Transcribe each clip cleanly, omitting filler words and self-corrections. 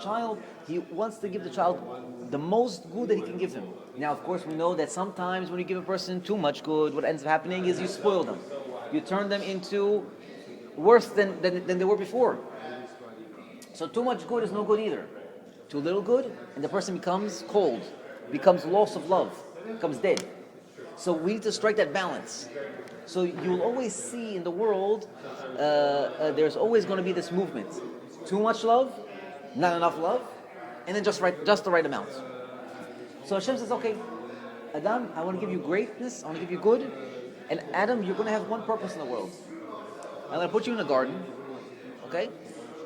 child, he wants to give the child the most good that he can give him. Now, of course, we know that sometimes when you give a person too much good, what ends up happening is you spoil them. You turn them into worse than they were before. So too much good is no good either. Too little good, and the person becomes cold, becomes loss of love, becomes dead. So we need to strike that balance. So you will always see in the world, there's always going to be this movement: too much love, not enough love, and then just the right amount. So Hashem says, okay, Adam, I want to give you greatness, I want to give you good, and Adam, you're going to have one purpose in the world. I'm going to put you in a garden, okay?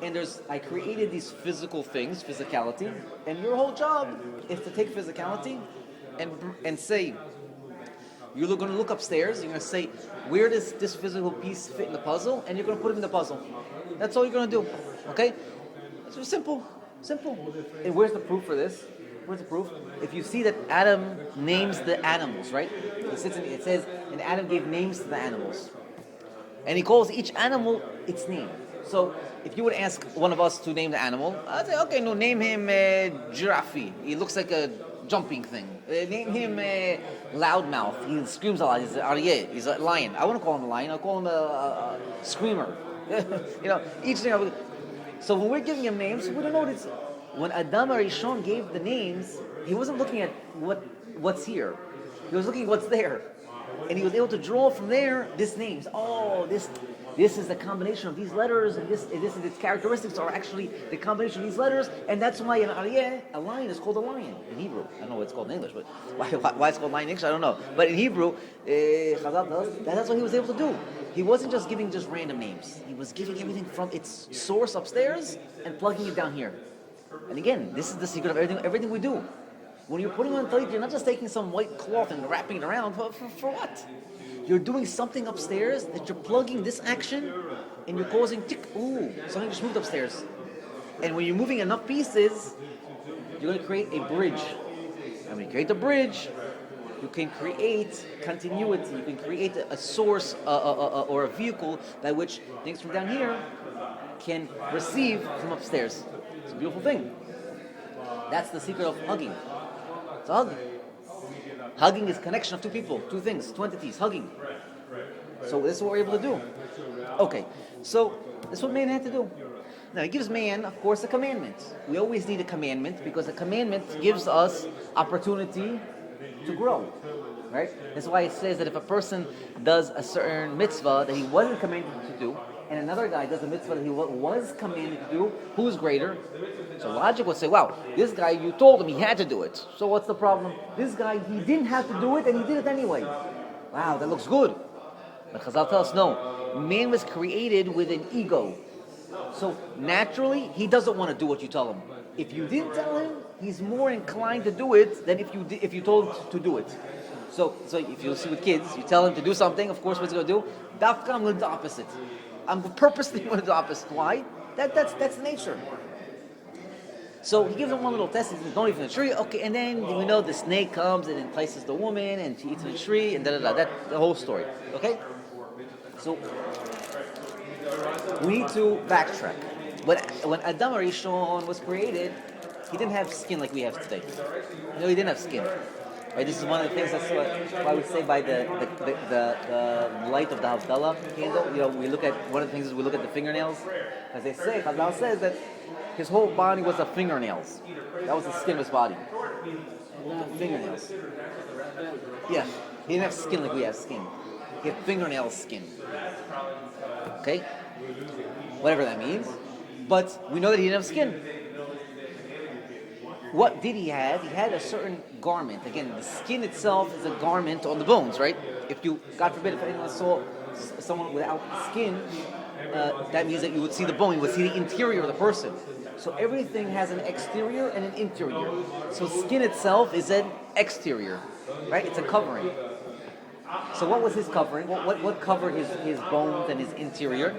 And I created these physical things, physicality, and your whole job is to take physicality and say, you're going to look upstairs, you're going to say, where does this physical piece fit in the puzzle? And you're going to put it in the puzzle. That's all you're going to do, okay? It's just simple. And where's the proof for this? Where's the proof? If you see that Adam names the animals, right? It says, and Adam gave names to the animals. And he calls each animal its name. So if you would ask one of us to name the animal, I'd say, okay, no, name him Giraffe. He looks like a jumping thing. Name him Loudmouth. He screams a lot. He's Aryeh. He's a lion. I wouldn't call him a lion. I'll call him a screamer. Each thing. So when we're giving him names, we don't know what it's. When Adam Arishon gave the names, he wasn't looking at what's here. He was looking at what's there. And he was able to draw from there these names. Oh, this is the combination of these letters, and this and its characteristics are actually the combination of these letters, and that's why in Aryeh, a lion is called a lion in Hebrew. I don't know what it's called in English, but why it's called lion in English, I don't know. But in Hebrew, Chazal tells that's what he was able to do. He wasn't just giving just random names. He was giving everything from its source upstairs and plugging it down here. And again, this is the secret of everything we do. When you're putting on talit, you're not just taking some white cloth and wrapping it around. For what? You're doing something upstairs that you're plugging this action and you're causing something just moved upstairs. And when you're moving enough pieces, you're going to create a bridge. And when you create a bridge, you can create continuity. You can create a source or a vehicle by which things from down here can receive from upstairs. It's a beautiful thing. That's the secret of hugging. It's a hug. Hugging is connection of two people, two things, two entities, hugging. So this is what we're able to do. Okay, so this is what man had to do. Now he gives man, of course, a commandment. We always need a commandment because a commandment gives us opportunity to grow. Right? That's why it says that if a person does a certain mitzvah that he wasn't commanded to do, and another guy does a mitzvah that he was commanded to do, who's greater? So logic would say, wow, this guy, you told him he had to do it. So what's the problem? This guy, he didn't have to do it, and he did it anyway. Wow, that looks good. But Chazal tells us, no. Man was created with an ego. So naturally, he doesn't want to do what you tell him. If you didn't tell him, he's more inclined to do it than if you told him to do it. So if you see with kids, you tell him to do something, of course, what's he going to do? Dafka, I'm going to do the opposite. I'm purposely going to do the opposite. Why? That's nature. So he gives him one little test. He says, "Don't eat from the tree." Okay, and then we know the snake comes and entices the woman, and she eats from the tree, and That's the whole story. Okay. So we need to backtrack. When Adam Arishon was created, he didn't have skin like we have today. No, he didn't have skin. Right, this is one of the things that's why we say by the light of the Havdalah candle. We look at one of the things is we look at the fingernails, as they say. Chazal says that his whole body was the fingernails. That was the skin of his body. The fingernails. Yeah, he didn't have skin like we have skin. He had fingernail skin. Okay, whatever that means. But we know that he didn't have skin. What did he have? He had a certain garment. Again, the skin itself is a garment on the bones, right? If you, God forbid, if anyone saw someone without skin, that means that you would see the bone, you would see the interior of the person. So everything has an exterior and an interior. So skin itself is an exterior, right? It's a covering. So what was his covering? What covered his bones and his interior?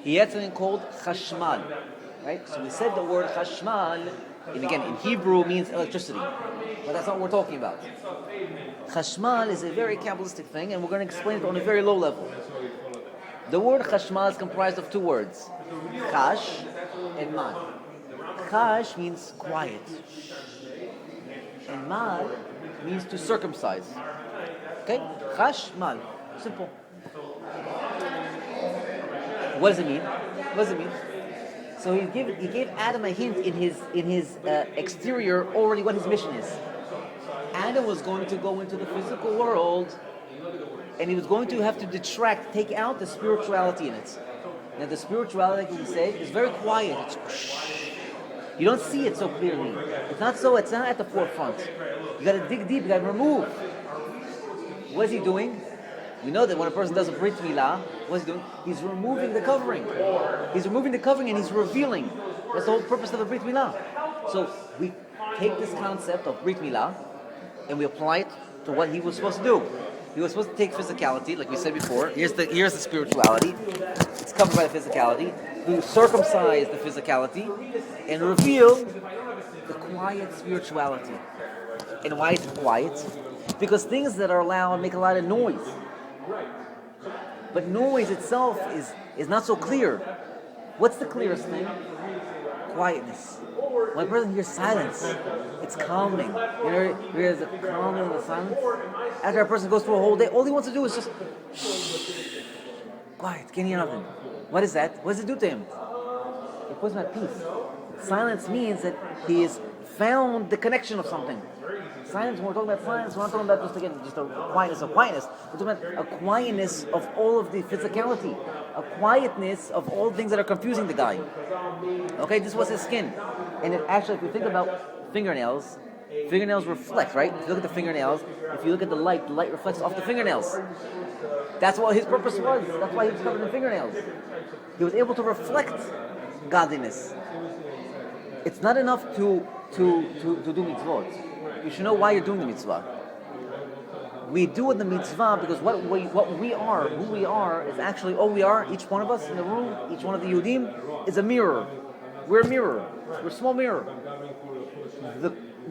He had something called chashmal, right? So we said the word chashmal, and again, in Hebrew means electricity. But that's not what we're talking about. Chashmal is a very Kabbalistic thing, and we're going to explain it on a very low level. The word chashmal is comprised of two words, chash and mal. Chash means quiet. And Mal means to circumcise. Okay? Chash, Mal. Simple. What does it mean? What does it mean? So he gave Adam a hint in his exterior already what his mission is. Adam was going to go into the physical world, and he was going to have to take out the spirituality in it. Now the spirituality, like we said, is very quiet. It's you don't see it so clearly. It's not at the forefront. You gotta dig deep, you gotta remove. What is he doing? We know that when a person does a Brit Milah, what is he doing? He's removing the covering. He's removing the covering and he's revealing. That's the whole purpose of a Brit Milah. So we take this concept of Brit Milah and we apply it to what he was supposed to do. He was supposed to take physicality, like we said before. Here's the spirituality. It's covered by the physicality. We circumcise the physicality and reveal the quiet spirituality. And why is it quiet? Because things that are loud make a lot of noise. But noise itself is not so clear. What's the clearest thing? Quietness. When a person hears silence, it's calming. You know, hears the calming of the silence. After a person goes through a whole day, all he wants to do is just shh, quiet, can't hear nothing. What is that? What does it do to him? It puts him at peace. Silence means that he has found the connection of something. Silence, when we're talking about silence, we're not talking about just a quietness of quietness. We're talking about a quietness of all of the physicality, a quietness of all things that are confusing the guy. Okay, this was his skin. And it actually, if you think about fingernails reflect, right? If you look at the fingernails, if you look at the light reflects off the fingernails. That's what his purpose was. That's why he was covered in fingernails. He was able to reflect godliness. It's not enough to do mitzvot. You should know why you're doing the mitzvah. We do the mitzvah because what we are, who we are, is actually all we are. Each one of us in the room, each one of the Yehudim, is a mirror. We're a mirror. We're a small mirror.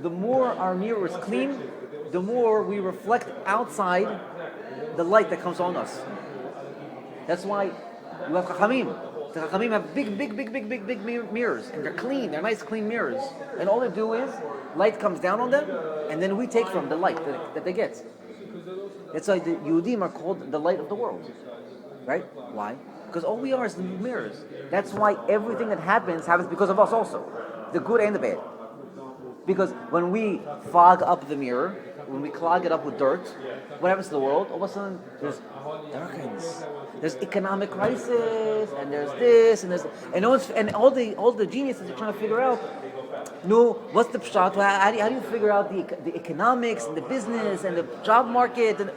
The more our mirror is clean, the more we reflect outside the light that comes on us. That's why you have Chachamim. The Chachamim have big mirrors, and they're clean. They're nice, clean mirrors. And all they do is light comes down on them, and then we take from the light that they get. That's why the Yehudim are called the light of the world, right? Why? Because all we are is the mirrors. That's why everything that happens because of us also, the good and the bad. Because when we fog up the mirror, when we clog it up with dirt, what happens to the world? All of a sudden, there's darkens. There's economic crisis, and there's this, and there's, and all the geniuses are trying to figure out, no, what's the pshat? How do you figure out the economics and the business and the job market? And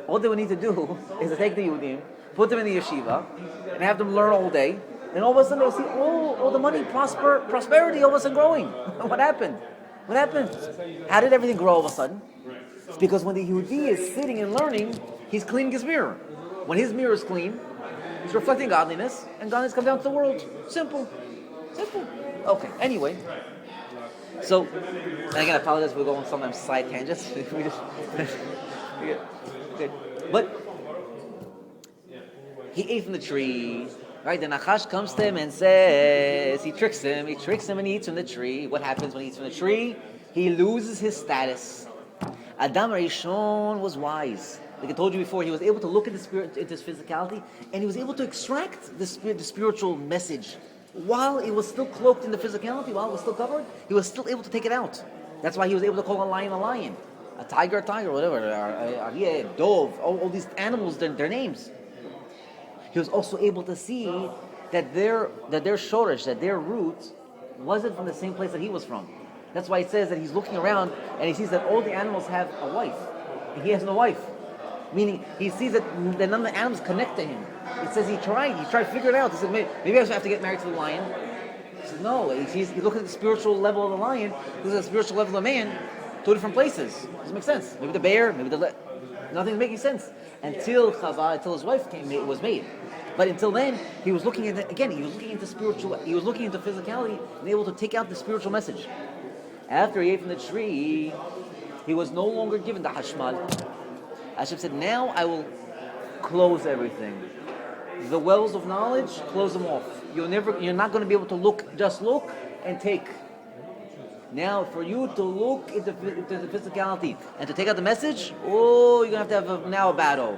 all they would need to do is to take the Yehudim, put them in the yeshiva, and have them learn all day. And all of a sudden they'll see all the money, prosperity all of a sudden growing. What happened? What happened? How did everything grow all of a sudden? It's because when the Yehudi is sitting and learning, he's cleaning his mirror. When his mirror is clean, he's reflecting godliness, and godliness comes down to the world. Simple. Okay, anyway. So, and again, I apologize, we're going sometimes side tangents. But he ate from the tree. Right, the Nachash comes to him and says, he tricks him and he eats from the tree. What happens when he eats from the tree? He loses his status. Adam Rishon was wise. Like I told you before, he was able to look at the spirit, into his physicality, and he was able to extract the spiritual message. While it was still cloaked in the physicality, while it was still covered, he was still able to take it out. That's why he was able to call a lion, a tiger, whatever, a dove, all these animals, their names. He was also able to see that their shorish, that their root, wasn't from the same place that he was from. That's why it says that he's looking around and he sees that all the animals have a wife, and he has no wife. Meaning, he sees that none of the animals connect to him. It says he tried to figure it out. He said, maybe I have to get married to the lion. He said, no. He looks at the spiritual level of the lion, he looks at the spiritual level of the man, two different places. Doesn't make sense. Maybe the bear, nothing's making sense. Until his wife was made. But until then, he was looking at he was looking into physicality, and able to take out the spiritual message. After he ate from the tree, he was no longer given the hashmal. Hashem said, now I will close everything. The wells of knowledge, close them off. You're not going to be able to look and take. Now, for you to look into the physicality and to take out the message, you're gonna have to have now a battle.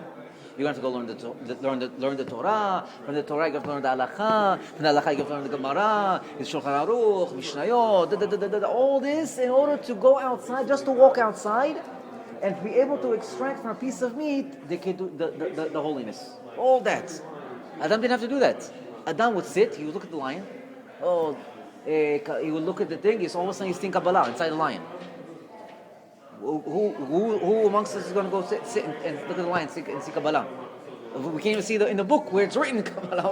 You're gonna have to go learn the Torah. From the Torah, you have to learn the Halakha. From the Halakha, you have to learn the Gemara, the Shulchan Aruch, Mishnayot, all this in order to go outside, just to walk outside, and to be able to extract from a piece of meat the holiness. All that. Adam didn't have to do that. Adam would sit, he would look at the lion. He would look at the thing, all of a sudden he's seeing Kabbalah inside the lion. Who amongst us is going to go sit and look at the lion and see Kabbalah? We can't even see in the book where it's written Kabbalah.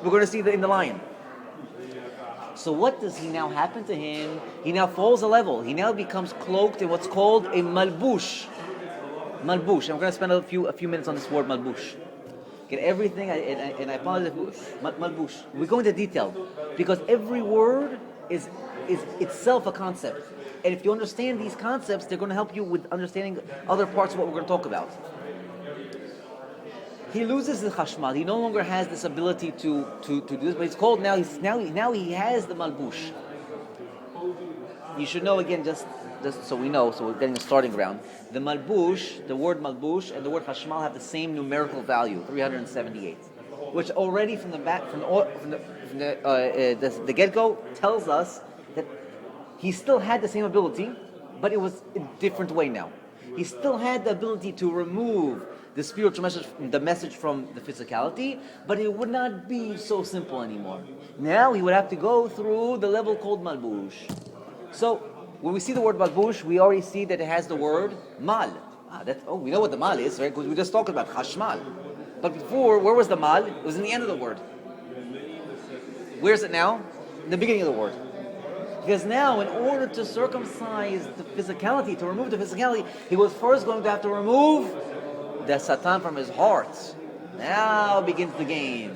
We're going to see in the lion. So what does he now happen to him? He now falls a level. He now becomes cloaked in what's called a malbush. Malbush. And we're going to spend a few minutes on this word malbush. Get everything, and I apologize. Malbush. We're going into detail because every word is itself a concept. And if you understand these concepts, they're going to help you with understanding other parts of what we're going to talk about. He loses the chashmal. He no longer has this ability to do this, but he's called now he has the malbush. You should know again, just so we know, so we're getting a starting ground. The malbush, the word malbush, and the word chashmal have the same numerical value, 378, which already from the get-go tells us that he still had the same ability, but it was a different way now. He still had the ability to remove the spiritual message from the physicality, but it would not be so simple anymore. Now he would have to go through the level called malbush. So when we see the word malbush, we already see that it has the word mal. We know what the mal is, right? Because we just talked about chashmal. But before, where was the mal? It was in the end of the word. Where's it now? In the beginning of the word. Because now, in order to circumcise the physicality, to remove the physicality, he was first going to have to remove the Satan from his heart. Now begins the game.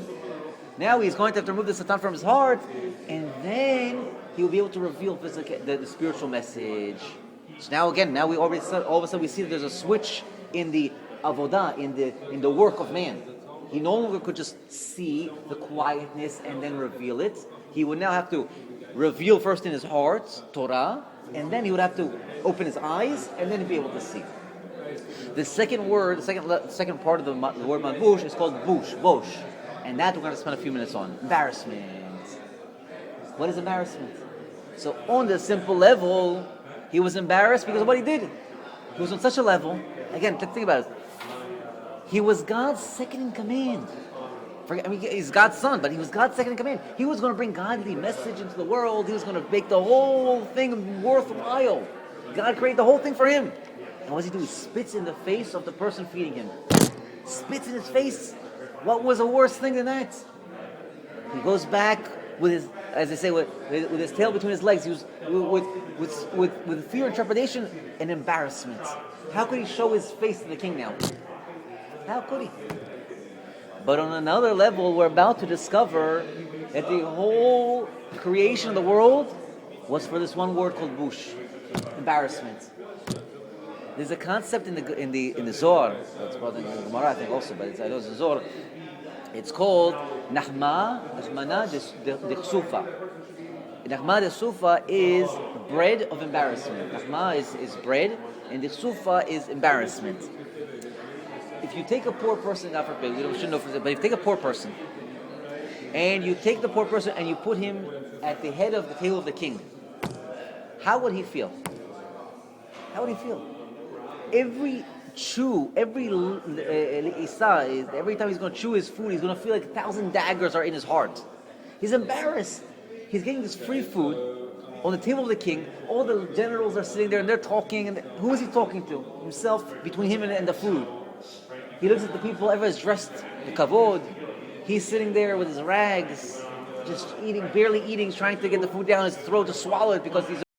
Now he's going to have to remove the Satan from his heart, and then he will be able to reveal the spiritual message. So now we already said, all of a sudden we see that there's a switch in the avodah, in the work of man. He no longer could just see the quietness and then reveal it. He would now have to reveal first in his heart, Torah, and then he would have to open his eyes and then be able to see. The second word, the second part of the word malbush is called bosh, and that we're going to spend a few minutes on. Embarrassment. What is embarrassment? So on the simple level, he was embarrassed because of what he did. He was on such a level. Again, think about it. He was God's second in command. He's God's son, but he was God's second in command. He was going to bring godly message into the world. He was going to make the whole thing worthwhile. God created the whole thing for him. And what does he do? He spits in the face of the person feeding him. Spits in his face. What was a worse thing than that? He goes back with his, as they say, with his tail between his legs. He was with fear and trepidation and embarrassment. How could he show his face to the king now? How could he? But on another level, we're about to discover that the whole creation of the world was for this one word called bush, embarrassment. There's a concept in the Zohar. It's called in the Gemara, I think also, but I know it's the Zohar. It's called Nachmana de Chsufa. Nachma de Chsufa is bread of embarrassment. Nachma is bread, and the Chsufa is embarrassment. If you take a poor person, God forbid, we shouldn't know for this, but if you take a poor person, and you take the poor person and you put him at the head of the table of the king, how would he feel? How would he feel? Every chew, every isa, every time he's going to chew his food, he's going to feel like 1,000 daggers are in his heart. He's embarrassed. He's getting this free food on the table of the king. All the generals are sitting there and they're talking. And who is he talking to? Himself, between him and the food. He looks at the people, everyone's dressed, the kavod. He's sitting there with his rags, just eating, barely eating, trying to get the food down his throat to swallow it because he's